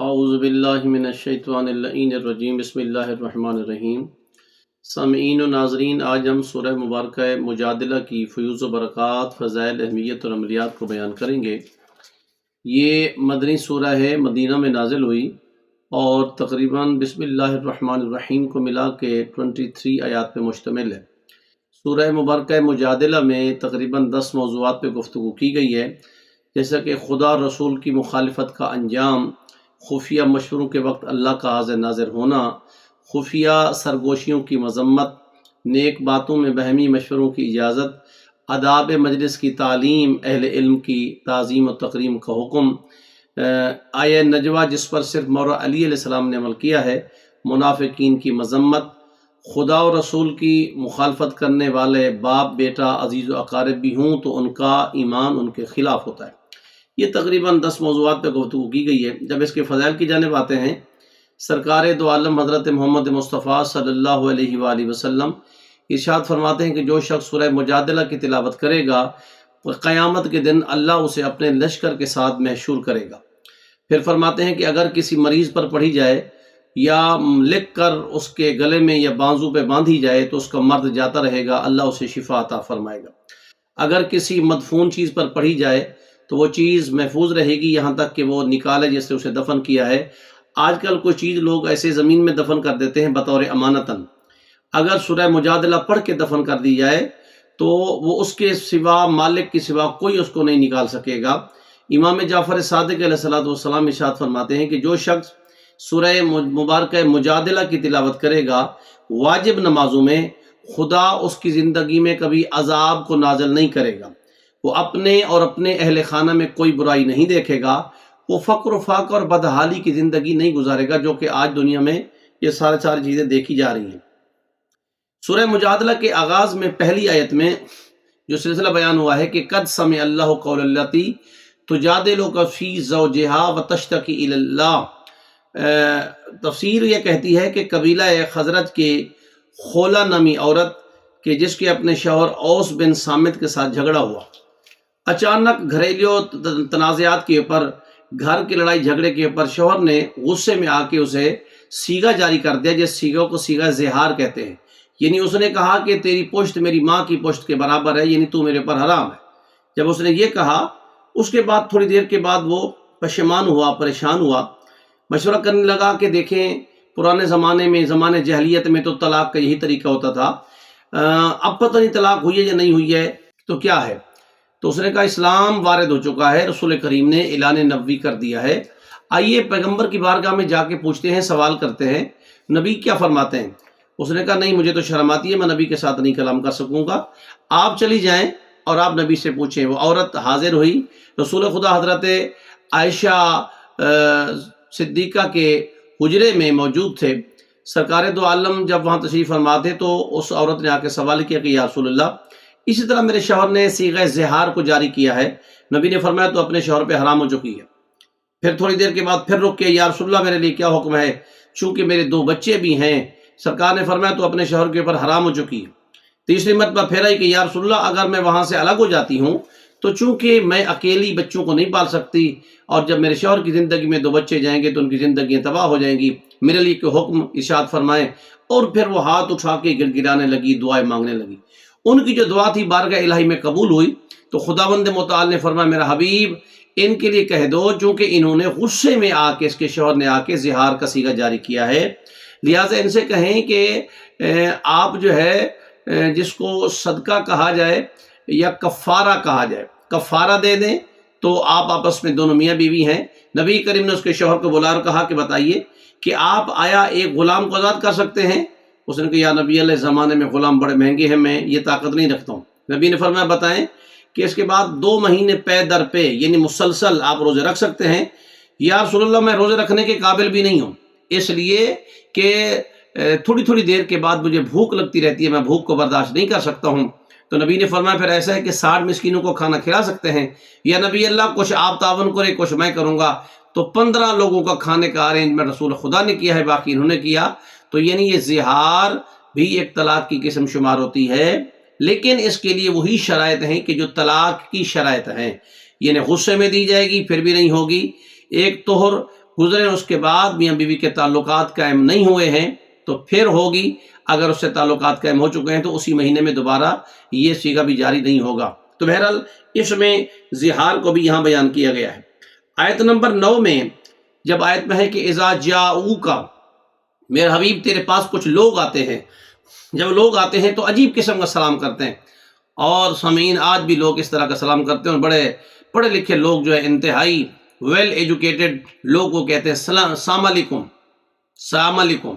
اعوذ باللہ من الشیطان اللعین الرجیم بسم اللہ الرحمن الرحیم۔ سامعین و ناظرین، آج ہم سورہ مبارکہ مجادلہ کی فیوز و برکات، فضائل، اہمیت اور عملیات کو بیان کریں گے۔ یہ مدنی سورہ ہے، مدینہ میں نازل ہوئی اور تقریباً بسم اللہ الرحمن الرحیم کو ملا کے 23 آیات پہ مشتمل ہے۔ سورہ مبارکہ مجادلہ میں تقریباً 10 موضوعات پہ گفتگو کی گئی ہے، جیسا کہ خدا اور رسول کی مخالفت کا انجام، خفیہ مشوروں کے وقت اللہ کا حاضر ناظر ہونا، خفیہ سرگوشیوں کی مذمت، نیک باتوں میں بہمی مشوروں کی اجازت، آداب مجلس کی تعلیم، اہل علم کی تعظیم و تکریم کا حکم، آیہ نجوہ جس پر صرف مولا علی علیہ السلام نے عمل کیا ہے، منافقین کی مذمت، خدا و رسول کی مخالفت کرنے والے باپ بیٹا عزیز و اقارب بھی ہوں تو ان کا ایمان ان کے خلاف ہوتا ہے۔ یہ تقریباً 10 موضوعات پہ گفتگو کی گئی ہے۔ جب اس کے فضائل کی جانب آتے ہیں، سرکار دو عالم حضرت محمد مصطفیٰ صلی اللہ علیہ وآلہ وسلم ارشاد فرماتے ہیں کہ جو شخص سورہ مجادلہ کی تلاوت کرے گا، قیامت کے دن اللہ اسے اپنے لشکر کے ساتھ محشور کرے گا۔ پھر فرماتے ہیں کہ اگر کسی مریض پر پڑھی جائے یا لکھ کر اس کے گلے میں یا بازو پہ باندھی جائے تو اس کا مرض جاتا رہے گا، اللہ اسے شفا عطا فرمائے گا۔ اگر کسی مدفون چیز پر پڑھی جائے تو وہ چیز محفوظ رہے گی یہاں تک کہ وہ نکالے جیسے اسے دفن کیا ہے۔ آج کل کوئی چیز لوگ ایسے زمین میں دفن کر دیتے ہیں بطور امانتاً، اگر سورہ مجادلہ پڑھ کے دفن کر دی جائے تو وہ اس کے سوا، مالک کے سوا کوئی اس کو نہیں نکال سکے گا۔ امام جعفر صادق علیہ السلام ارشاد فرماتے ہیں کہ جو شخص سورہ مبارکہ مجادلہ کی تلاوت کرے گا واجب نمازوں میں، خدا اس کی زندگی میں کبھی عذاب کو نازل نہیں کرے گا، وہ اپنے اور اپنے اہل خانہ میں کوئی برائی نہیں دیکھے گا، وہ فقر و فاقہ اور بدحالی کی زندگی نہیں گزارے گا جو کہ آج دنیا میں یہ ساری چیزیں دیکھی جا رہی ہیں۔ سورہ مجادلہ کے آغاز میں پہلی آیت میں جو سلسلہ بیان ہوا ہے کہ قد سمع اللہ قول التی تجادلک فی زوجہا وتشتکی الی اللہ، تفسیر یہ کہتی ہے کہ قبیلہ خزرج کے خولہ نامی عورت کہ جس کے اپنے شوہر اوس بن صامت کے ساتھ جھگڑا ہوا، اچانک گھریلو تنازعات کے اوپر، گھر کی لڑائی جھگڑے کے اوپر شوہر نے غصے میں آ کے اسے سیغہ جاری کر دیا، جس سیغہ کو سیغہ زہار کہتے ہیں، یعنی اس نے کہا کہ تیری پشت میری ماں کی پشت کے برابر ہے، یعنی تو میرے پر حرام ہے۔ جب اس نے یہ کہا، اس کے بعد تھوڑی دیر کے بعد وہ پشیمان ہوا، پریشان ہوا، مشورہ کرنے لگا کہ دیکھیں پرانے زمانے میں، زمانے جہلیت میں تو طلاق کا یہی طریقہ ہوتا تھا، اب پتہ نہیں طلاق ہوئی ہے یا نہیں ہوئی ہے تو کیا ہے۔ تو اس نے کہا اسلام وارد ہو چکا ہے، رسول کریم نے اعلان نبوی کر دیا ہے، آئیے پیغمبر کی بارگاہ میں جا کے پوچھتے ہیں، سوال کرتے ہیں نبی کیا فرماتے ہیں۔ اس نے کہا نہیں، مجھے تو شرم آتی ہے، میں نبی کے ساتھ نہیں کلام کر سکوں گا، آپ چلی جائیں اور آپ نبی سے پوچھیں۔ وہ عورت حاضر ہوئی، رسول خدا حضرت عائشہ صدیقہ کے حجرے میں موجود تھے۔ سرکار دو عالم جب وہاں تشریف فرما تھے تو اس عورت نے آ کے سوال کیا کہ یا رسول اللہ، اسی طرح میرے شوہر نے صیغہ زہار کو جاری کیا ہے، نبی نے فرمایا تو اپنے شوہر پہ حرام ہو چکی ہے۔ پھر تھوڑی دیر کے بعد پھر رک کے یا رسول اللہ میرے لیے کیا حکم ہے، چونکہ میرے 2 بچے بھی ہیں، سرکار نے فرمایا تو اپنے شوہر کے اوپر حرام ہو چکی ہے۔ تیسری مرتبہ پھر آئی کہ یا رسول اللہ اگر میں وہاں سے الگ ہو جاتی ہوں تو چونکہ میں اکیلی بچوں کو نہیں پال سکتی، اور جب میرے شوہر کی زندگی میں 2 بچے جائیں گے تو ان کی زندگیاں تباہ ہو جائیں گی، میرے لیے کوئی حکم ارشاد فرمائیں۔ اور پھر وہ ہاتھ اٹھا کے گڑ گڑانے لگی، دعائیں مانگنے لگی۔ ان کی جو دعا تھی بارگاہ الہی میں قبول ہوئی تو خداوند متعال نے فرمایا میرا حبیب ان کے لیے کہہ دو چونکہ انہوں نے غصے میں آ کے، اس کے شوہر نے آ کے زہار کا صیغہ جاری کیا ہے، لہٰذا ان سے کہیں کہ آپ جو ہے جس کو صدقہ کہا جائے یا کفارہ کہا جائے، کفارہ دے دیں تو آپ آپس میں دونوں میاں بیوی ہیں۔ نبی کریم نے اس کے شوہر کو بلا اور کہا کہ بتائیے کہ آپ آیا ایک غلام کو آزاد کر سکتے ہیں؟ اس نے کہا یا نبی اللہ، زمانے میں غلام بڑے مہنگے ہیں، میں یہ طاقت نہیں رکھتا ہوں۔ نبی نے فرمایا بتائیں کہ اس کے بعد 2 مہینے پے در پے یعنی مسلسل آپ روزے رکھ سکتے ہیں؟ یا رسول اللہ میں روزے رکھنے کے قابل بھی نہیں ہوں، اس لیے کہ تھوڑی تھوڑی دیر کے بعد مجھے بھوک لگتی رہتی ہے، میں بھوک کو برداشت نہیں کر سکتا ہوں۔ تو نبی نے فرمایا پھر ایسا ہے کہ 60 مسکینوں کو کھانا کھلا سکتے ہیں؟ یا نبی اللہ کچھ آپ تعاون کرے کچھ میں کروں گا۔ تو 15 لوگوں کا کھانے کا ارینجمنٹ رسول خدا نے کیا ہے، باقی انہوں نے کیا۔ تو یعنی یہ زہار بھی ایک طلاق کی قسم شمار ہوتی ہے، لیکن اس کے لیے وہی شرائط ہیں کہ جو طلاق کی شرائط ہیں، یعنی غصے میں دی جائے گی پھر بھی نہیں ہوگی، ایک طہر گزرے اس کے بعد میاں بیوی کے تعلقات قائم نہیں ہوئے ہیں تو پھر ہوگی، اگر اس سے تعلقات قائم ہو چکے ہیں تو اسی مہینے میں دوبارہ یہ صیغہ بھی جاری نہیں ہوگا۔ تو بہرحال اس میں زہار کو بھی یہاں بیان کیا گیا ہے۔ آیت نمبر 9 میں جب آیت میں ہے کہ اذا جاؤکا، میرے حبیب تیرے پاس کچھ لوگ آتے ہیں، جب لوگ آتے ہیں تو عجیب قسم کا سلام کرتے ہیں، اور سامعین آج بھی لوگ اس طرح کا سلام کرتے ہیں، اور بڑے پڑھے لکھے لوگ جو ہے انتہائی ویل ایجوکیٹڈ لوگ وہ کہتے ہیں السلام علیکم، السلام علیکم۔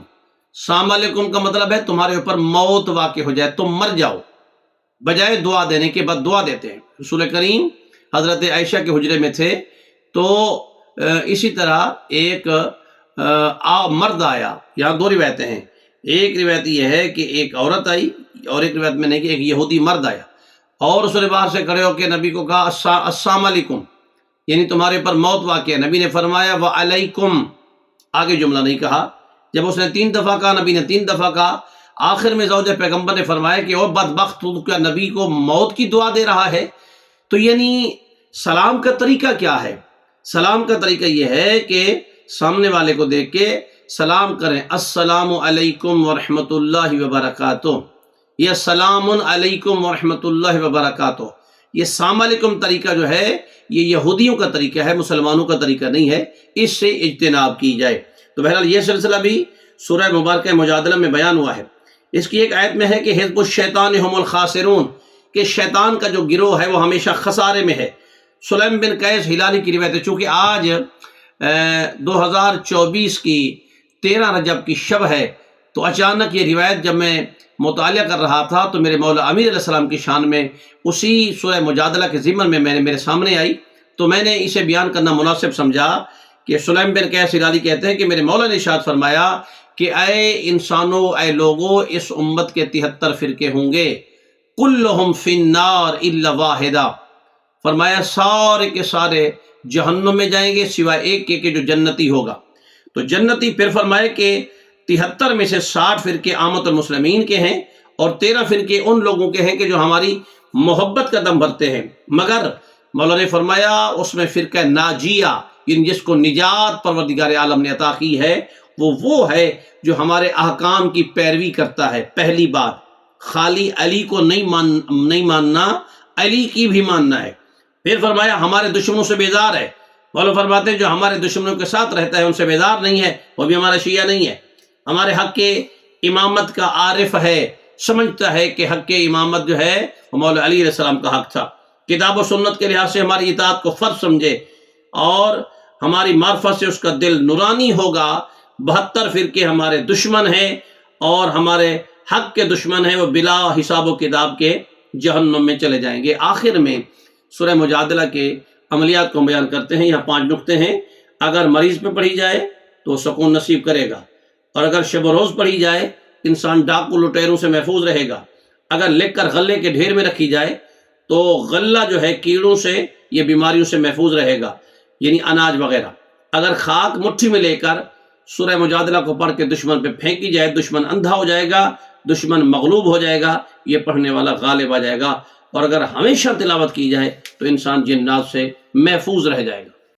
السلام علیکم کا مطلب ہے تمہارے اوپر موت واقع ہو جائے، تم مر جاؤ، بجائے دعا دینے کے بعد دعا دیتے ہیں۔ رسول کریم حضرت عائشہ کے حجرے میں تھے تو اسی طرح ایک مرد آیا، یہاں دو روایتیں ہیں، ایک روایت یہ ہے کہ ایک عورت آئی، اور ایک روایت میں نہیں کہ ایک یہودی مرد آیا، اور اس نے باہر سے کھڑے ہو کے نبی کو کہا السلام علیکم، یعنی تمہارے پر موت واقع ہے۔ نبی نے فرمایا وعلیکم، آگے جملہ نہیں کہا۔ جب اس نے 3 دفعہ کہا، نبی نے 3 دفعہ کہا، آخر میں زوج پیغمبر نے فرمایا کہ او بدبخت، تو کیا نبی کو موت کی دعا دے رہا ہے؟ تو یعنی سلام کا طریقہ کیا ہے؟ سلام کا طریقہ یہ ہے کہ سامنے والے کو دیکھ کے سلام کریں، السلام علیکم ورحمۃ اللہ وبرکاتہ، یا سلام علیکم ورحمۃ اللہ وبرکاتہ۔ یہ السلام علیکم طریقہ جو ہے یہ یہودیوں کا طریقہ ہے، مسلمانوں کا طریقہ نہیں ہے، اس سے اجتناب کی جائے۔ تو بہرحال یہ سلسلہ بھی سورہ مبارکہ مجادلہ میں بیان ہوا ہے۔ اس کی ایک آیت میں ہے کہ حزب الشیطان هم الخاسرون، کہ شیطان کا جو گروہ ہے وہ ہمیشہ خسارے میں ہے۔ سلیم بن قیس ہلالی کی روایت ہے، چونکہ آج 2024 کی 13 رجب کی شب ہے، تو اچانک یہ روایت جب میں مطالعہ کر رہا تھا تو میرے مولا امیر علیہ السلام کی شان میں اسی سورہ مجادلہ کے ضمن میں میرے سامنے آئی، تو میں نے اسے بیان کرنا مناسب سمجھا کہ سلیم بن قیس ہلالی کہتے ہیں کہ میرے مولا نے ارشاد فرمایا کہ اے انسانوں، اے لوگوں، اس امت کے 73 فرقے ہوں گے، کلہم فی النار الا واحدہ، فرمایا سارے کے سارے جہنم میں جائیں گے سوائے ایک کے جو جنتی ہوگا۔ تو جنتی پھر فرمائے کہ 73 میں سے 60 فرقے عامت المسلمین کے ہیں، اور 13 فرقے ان لوگوں کے ہیں کہ جو ہماری محبت کا دم بھرتے ہیں، مگر مولا نے فرمایا اس میں فرقہ ناجیہ، یعنی جس کو نجات پروردگار عالم نے عطا کی ہے، وہ ہے جو ہمارے احکام کی پیروی کرتا ہے۔ پہلی بات، خالی علی کو نہیں ماننا، علی کی بھی ماننا ہے۔ پھر فرمایا ہمارے دشمنوں سے بیزار ہے، مولا فرماتے ہیں جو ہمارے دشمنوں کے ساتھ رہتا ہے ان سے بیزار نہیں ہے، وہ بھی ہمارا شیعہ نہیں ہے۔ ہمارے حق کے امامت کا عارف ہے، سمجھتا ہے کہ حق کے امامت جو ہے وہ مولا علی علیہ السلام کا حق تھا، کتاب و سنت کے لحاظ سے ہماری اطاعت کو فرض سمجھے، اور ہماری معرفت سے اس کا دل نورانی ہوگا۔ 72 فرقے ہمارے دشمن ہیں، اور ہمارے حق کے دشمن ہیں، وہ بلا حساب و کتاب کے جہنم میں چلے جائیں گے۔ آخر میں سورہ مجادلہ کے عملیات کو بیان کرتے ہیں۔ یہاں 5 نقطے ہیں۔ اگر مریض پہ پڑھی جائے تو سکون نصیب کرے گا، اور اگر شب و روز پڑھی جائے انسان ڈاکو لٹیروں سے محفوظ رہے گا۔ اگر لکھ کر غلے کے ڈھیر میں رکھی جائے تو غلہ جو ہے کیڑوں سے، یہ بیماریوں سے محفوظ رہے گا، یعنی اناج وغیرہ۔ اگر خاک مٹھی میں لے کر سورہ مجادلہ کو پڑھ کے دشمن پہ پھینکی جائے، دشمن اندھا ہو جائے گا، دشمن مغلوب ہو جائے گا، یہ پڑھنے والا غالب آ جائے گا۔ اور اگر ہمیشہ تلاوت کی جائے تو انسان جنات سے محفوظ رہ جائے گا۔